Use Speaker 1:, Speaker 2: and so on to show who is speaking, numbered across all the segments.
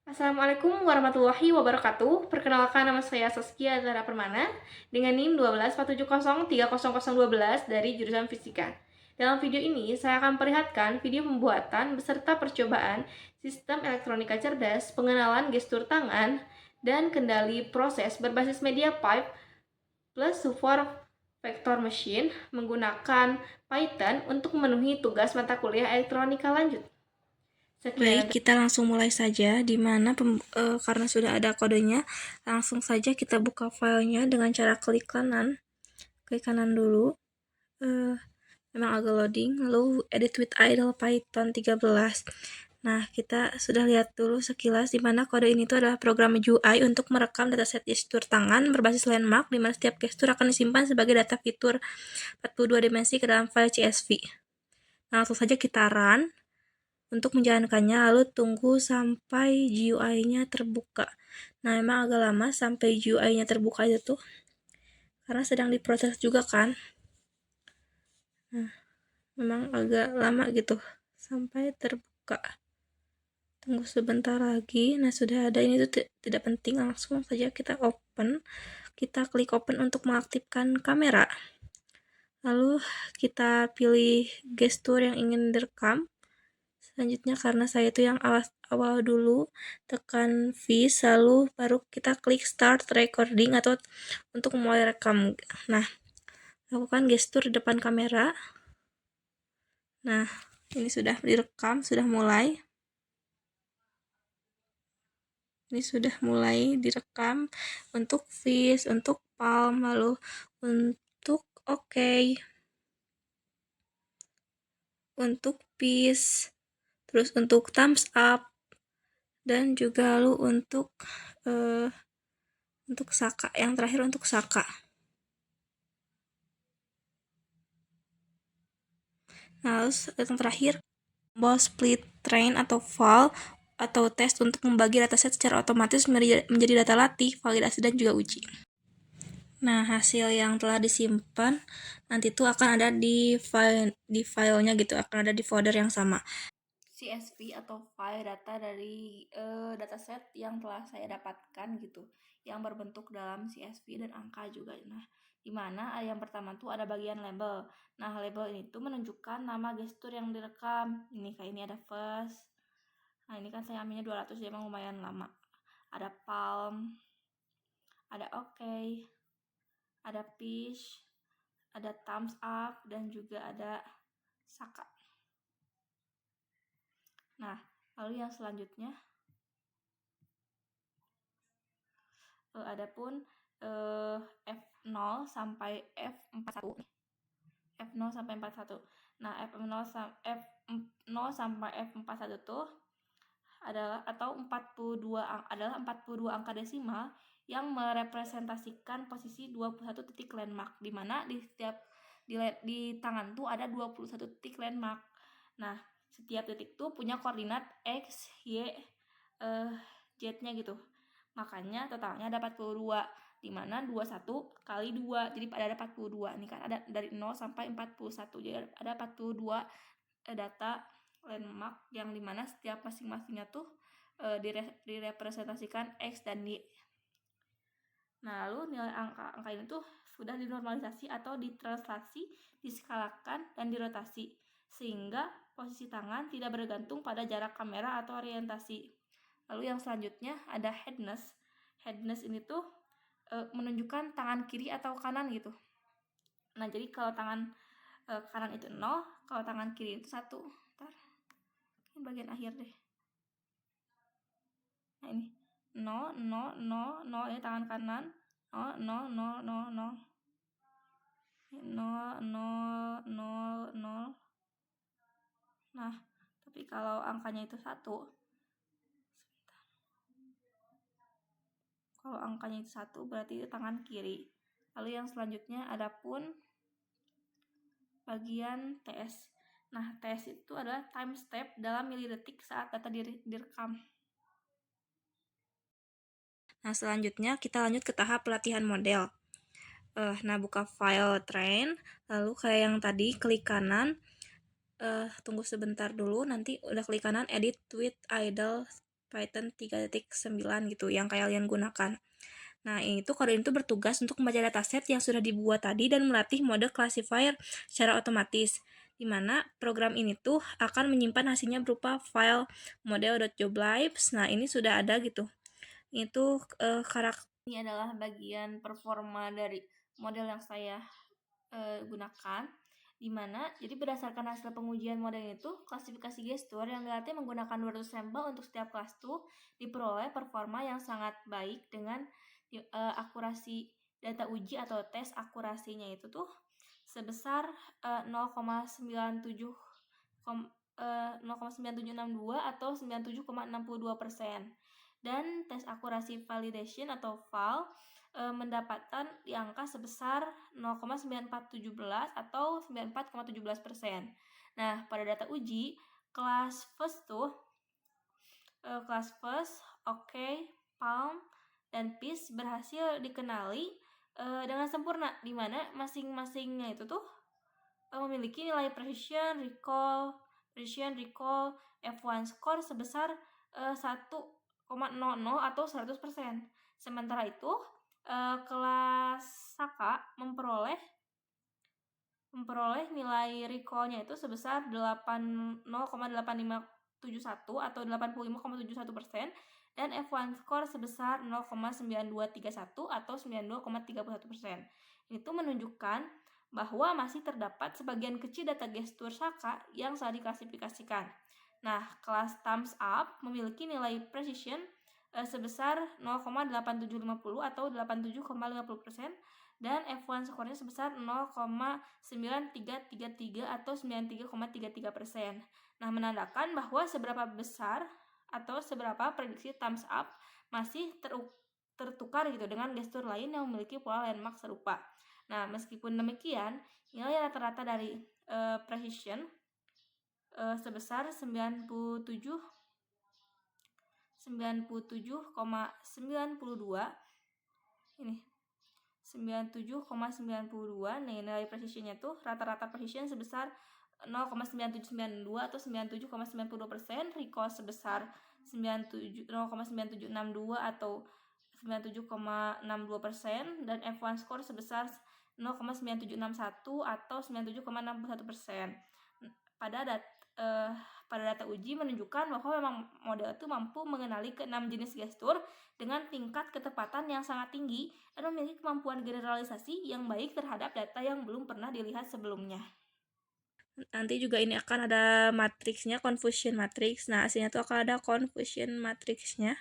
Speaker 1: Assalamualaikum warahmatullahi wabarakatuh. Perkenalkan, nama saya Saskia Zara Permana dengan NIM 12470300012 dari jurusan Fisika. Dalam video ini, saya akan perlihatkan video pembuatan beserta percobaan sistem elektronika cerdas, pengenalan gestur tangan, dan kendali proses berbasis media pipe plus support vector machine menggunakan Python untuk memenuhi tugas mata kuliah elektronika lanjut.
Speaker 2: Baik, kita langsung mulai saja, karena sudah ada kodenya, langsung saja kita buka filenya dengan cara klik kanan dulu, memang agak loading, lalu edit with idle Python 13. Nah, kita sudah lihat dulu sekilas di mana kode ini tuh adalah program UI untuk merekam dataset gestur tangan berbasis landmark, di mana setiap gestur akan disimpan sebagai data fitur 42 dimensi ke dalam file CSV. Nah, langsung saja kita run. Untuk menjalankannya, lalu tunggu sampai GUI-nya terbuka. Nah, memang agak lama sampai GUI-nya terbuka itu tuh, karena sedang diproses juga kan. Nah, memang agak lama gitu sampai terbuka. Tunggu sebentar lagi. Nah, sudah ada, ini tuh tidak penting, langsung saja kita open. Kita klik open untuk mengaktifkan kamera. Lalu kita pilih gestur yang ingin direkam. Selanjutnya, karena saya itu yang awal dulu, tekan V, lalu baru kita klik start recording atau untuk mulai rekam. Nah, lakukan gestur di depan kamera. Nah, ini sudah direkam, sudah mulai. Ini sudah mulai direkam untuk fish, untuk palm, lalu untuk untuk peace, terus untuk thumbs up, dan juga lalu untuk Saka, yang terakhir untuk Saka. Nah, yang terakhir, tombol split train atau val atau tes untuk membagi dataset secara otomatis menjadi data latih, validasi, dan juga uji. Nah, hasil yang telah disimpan nanti itu akan ada di filenya gitu, akan ada di folder yang sama. CSV atau file data dari dataset yang telah saya dapatkan gitu, yang berbentuk dalam CSV dan angka juga. Nah, dimana yang pertama tuh ada bagian label. Nah, label ini tuh menunjukkan nama gestur yang direkam. Ini kayak ini ada first. Nah, ini kan saya ambilnya 200, jadi emang lumayan lama. Ada palm, ada ada fish, ada thumbs up, dan juga ada Saka. Nah, lalu yang selanjutnya adapun F0 sampai F41. F0 sampai 41. Nah, F0 sampai F41 tuh adalah 42 angka desimal yang merepresentasikan posisi 21 titik landmark, di mana di tangan tuh ada 21 titik landmark. Nah, setiap titik tuh punya koordinat X, Y, Z-nya gitu. Makanya totalnya ada 42, di mana 21 kali 2, jadi ada 42. Ini kan ada dari 0 sampai 41, jadi ada 42 data landmark yang dimana setiap masing-masingnya tuh direpresentasikan X dan Y. Nah, lalu nilai angka ini tuh sudah dinormalisasi atau ditranslasi, diskalakan, dan dirotasi, sehingga posisi tangan tidak bergantung pada jarak kamera atau orientasi. Lalu yang selanjutnya ada headness. Headness ini tuh menunjukkan tangan kiri atau kanan gitu. Nah, jadi kalau tangan kanan itu 0, kalau tangan kiri itu 1. Ntar, ini bagian akhir deh. Nah, ini 0, 0, 0, 0, ini tangan kanan. 0, 0, 0, 0, 0. 0, 0, 0, 0. Nah, tapi kalau angkanya itu 1, kalau angkanya itu 1 berarti itu tangan kiri. Lalu yang selanjutnya adapun bagian TS. Nah, TS itu adalah time step dalam milidetik saat data direkam. Nah, selanjutnya kita lanjut ke tahap pelatihan model. Nah, buka file train, lalu kayak yang tadi klik kanan, tunggu sebentar dulu, nanti udah klik kanan edit with idle Python 3.9 gitu yang kalian gunakan. Nah, kode itu bertugas untuk membaca dataset yang sudah dibuat tadi dan melatih mode classifier secara otomatis, di mana program ini tuh akan menyimpan hasilnya berupa file model.joblibs. Nah, ini sudah ada gitu. Itu karakter.
Speaker 1: Ini adalah bagian performa dari model yang saya gunakan, di mana jadi berdasarkan hasil pengujian model itu, klasifikasi gestur yang dilatih menggunakan 200 sampel untuk setiap kelas tuh diperoleh performa yang sangat baik dengan akurasi data uji atau tes akurasinya itu tuh sebesar 0,97 0,9762 atau 97,62%. Dan tes akurasi validation atau val mendapatkan di angka sebesar 0,9417 atau 94,17%. Nah, pada data uji, kelas first, OK, Palm, dan Peace berhasil dikenali dengan sempurna, di mana masing-masingnya itu tuh memiliki nilai precision, recall, F1 score sebesar 1,00 atau 100%. Sementara itu, kelas Saka memperoleh nilai recall-nya itu sebesar 0,8571 atau 85,71% dan F1 score sebesar 0,9231 atau 92,31%. Itu menunjukkan bahwa masih terdapat sebagian kecil data gestur Saka yang salah diklasifikasikan. Nah, kelas thumbs up memiliki nilai precision sebesar 0,8750 atau 87,50% dan F1 skornya sebesar 0,9333 atau 93,33%. Nah, menandakan bahwa seberapa besar atau seberapa prediksi thumbs up masih tertukar gitu dengan gestur lain yang memiliki pola landmark serupa. Nah, meskipun demikian, nilai rata-rata dari precision sebesar 97,92 ini 97,92. Nilai precisionnya tuh rata-rata precision sebesar 0,9792 atau 97,92%, recall sebesar 0,9762 atau 97,62% dan F1 score sebesar 0,9761 atau 97,61%. Pada data uji menunjukkan bahwa memang model itu mampu mengenali ke-6 jenis gestur dengan tingkat ketepatan yang sangat tinggi dan memiliki kemampuan generalisasi yang baik terhadap data yang belum pernah dilihat sebelumnya.
Speaker 2: Nanti juga ini akan ada matriksnya, confusion matrix. Nah, hasilnya tuh akan ada confusion matrixnya.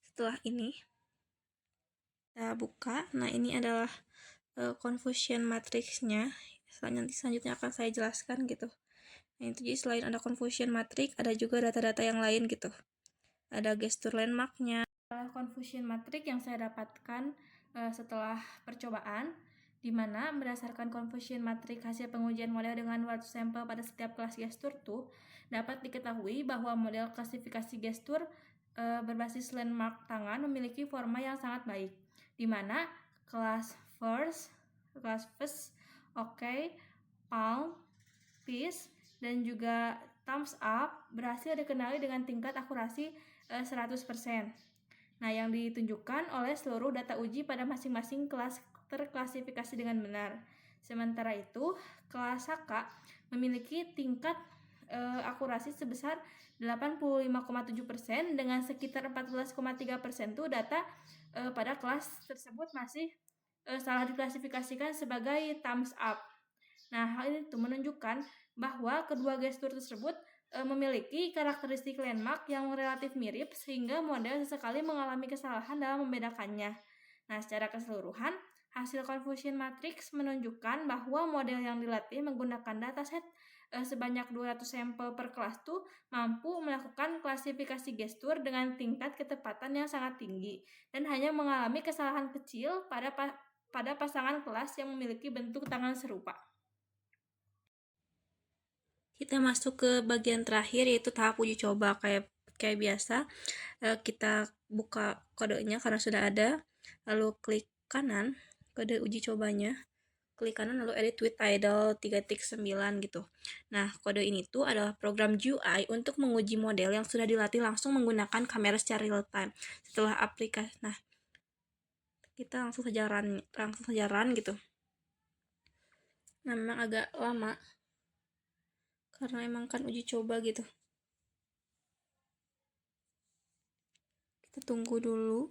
Speaker 2: Setelah ini kita buka. Nah, ini adalah confusion matrixnya. Selanjutnya akan saya jelaskan gitu. Nah, itu jadi selain ada confusion matrix, ada juga data-data yang lain gitu. Ada gestur landmarknya.
Speaker 1: Confusion matrix yang saya dapatkan setelah percobaan, di mana berdasarkan confusion matrix hasil pengujian model dengan 200 sampel pada setiap kelas gestur tuh dapat diketahui bahwa model klasifikasi gestur berbasis landmark tangan memiliki forma yang sangat baik, di mana kelas first, OK, palm, peace, dan juga thumbs up berhasil dikenali dengan tingkat akurasi 100%. Nah, yang ditunjukkan oleh seluruh data uji pada masing-masing kelas terklasifikasi dengan benar. Sementara itu, kelas Saka memiliki tingkat akurasi sebesar 85,7% dengan sekitar 14,3% itu data pada kelas tersebut masih salah diklasifikasikan sebagai thumbs up. Nah, hal ini menunjukkan bahwa kedua gestur tersebut memiliki karakteristik landmark yang relatif mirip sehingga model sesekali mengalami kesalahan dalam membedakannya. Nah, secara keseluruhan, hasil confusion matrix menunjukkan bahwa model yang dilatih menggunakan dataset sebanyak 200 sampel per kelas tuh mampu melakukan klasifikasi gestur dengan tingkat ketepatan yang sangat tinggi dan hanya mengalami kesalahan kecil pada pasangan kelas yang memiliki bentuk tangan serupa.
Speaker 2: Kita masuk ke bagian terakhir yaitu tahap uji coba. Kayak biasa, kita buka kodenya karena sudah ada, lalu klik kanan kode uji cobanya. klik kanan lalu edit with idle 3.9 gitu. Nah, kode ini tuh adalah program GUI untuk menguji model yang sudah dilatih langsung menggunakan kamera secara real time. Setelah aplikasi, nah kita langsung saja run gitu. Nah, memang agak lama karena emang kan uji coba gitu. Kita tunggu dulu.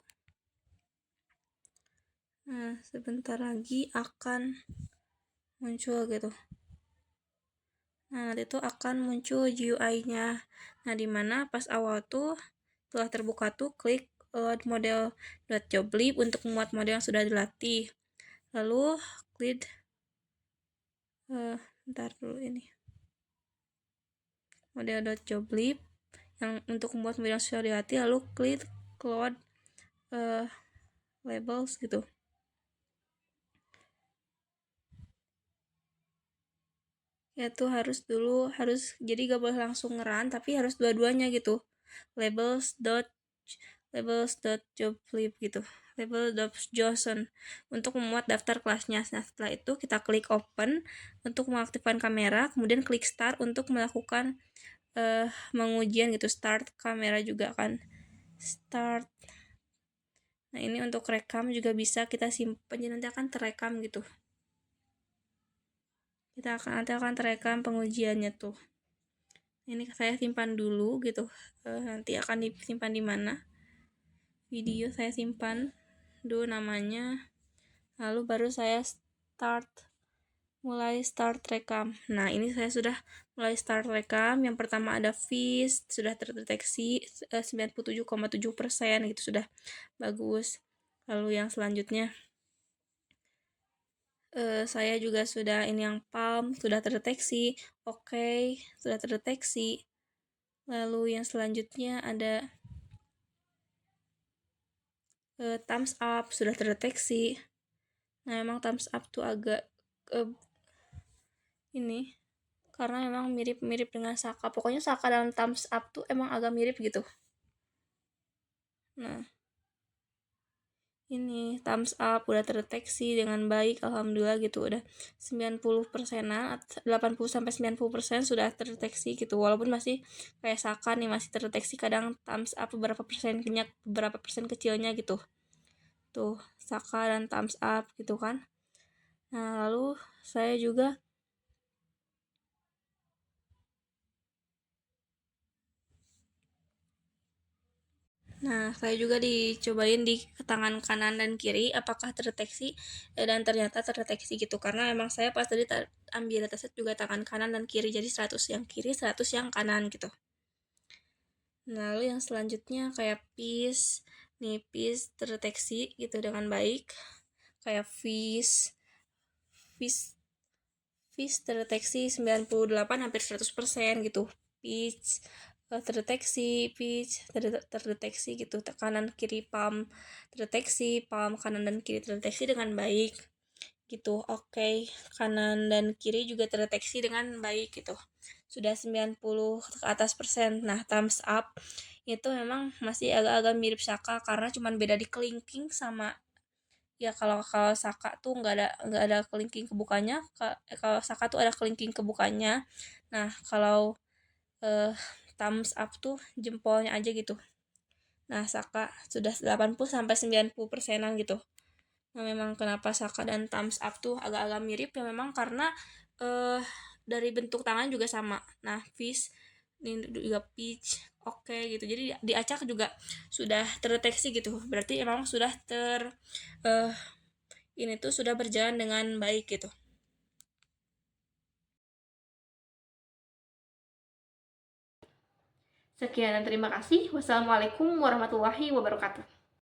Speaker 2: Nah, sebentar lagi akan muncul gitu. Nah, nanti tuh akan muncul GUI-nya. Nah, dimana pas awal tuh setelah terbuka tuh klik load model.joblib untuk memuat model yang sudah dilatih. Lalu klik bentar dulu ini. Model.joblib yang untuk membuat model yang sudah dilatih, lalu klik load labels gitu. Ya tuh harus jadi gak boleh langsung ngeran tapi harus dua-duanya gitu. labels.joblib gitu, label.json untuk memuat daftar kelasnya. Nah, setelah itu kita klik open untuk mengaktifkan kamera, kemudian klik start untuk melakukan pengujian gitu. Start kamera juga kan, start. Nah, ini untuk rekam juga bisa kita simpan, jadi nanti akan terekam gitu. Nanti akan terekam pengujiannya tuh. Ini saya simpan dulu gitu. Nanti akan disimpan di mana? Video saya simpan dulu namanya. Lalu baru saya mulai start rekam. Nah, ini saya sudah mulai start rekam. Yang pertama ada fish, sudah terdeteksi 97,7% gitu, sudah bagus. Lalu yang selanjutnya saya juga sudah ini yang palm sudah terdeteksi. Oke, sudah terdeteksi. Lalu yang selanjutnya ada thumbs up sudah terdeteksi. Nah, memang thumbs up tuh agak ini karena memang mirip-mirip dengan Saka. Pokoknya Saka dan thumbs up tuh emang agak mirip gitu. Nah, ini thumbs up udah terdeteksi dengan baik, alhamdulillah gitu. Udah 90%-an, 80-90% sudah terdeteksi gitu. Walaupun masih kayak Saka nih masih terdeteksi kadang thumbs up beberapa persen kecilnya gitu. Tuh, Saka dan thumbs up gitu kan. Nah, lalu saya juga dicobain di tangan kanan dan kiri apakah terdeteksi, dan ternyata terdeteksi gitu. Karena emang saya pas tadi ambil dataset juga tangan kanan dan kiri, jadi 100 yang kiri, 100 yang kanan gitu. Nah, lalu yang selanjutnya kayak fish terdeteksi gitu dengan baik. Kayak fish terdeteksi 98 hampir 100% gitu. Terdeteksi gitu, kanan kiri palm terdeteksi, palm kanan dan kiri terdeteksi dengan baik gitu. Oke, kanan dan kiri juga terdeteksi dengan baik gitu, sudah 90 ke atas persen. Nah, thumbs up itu memang masih agak-agak mirip Saka karena cuman beda di kelingking sama ya. Kalau Saka tuh nggak ada kelingking kebukanya. Kalau Saka tuh ada kelingking kebukanya. Nah, kalau thumbs up tuh jempolnya aja gitu. Nah, Saka sudah 80-90%-an gitu. Nah, memang kenapa Saka dan thumbs up tuh agak-agak mirip ya memang karena dari bentuk tangan juga sama. Nah, fish ini juga peach, oke gitu. Jadi di acak juga sudah terdeteksi gitu. Berarti emang sudah ini tuh sudah berjalan dengan baik gitu.
Speaker 1: Sekian dan terima kasih. Wassalamualaikum warahmatullahi wabarakatuh.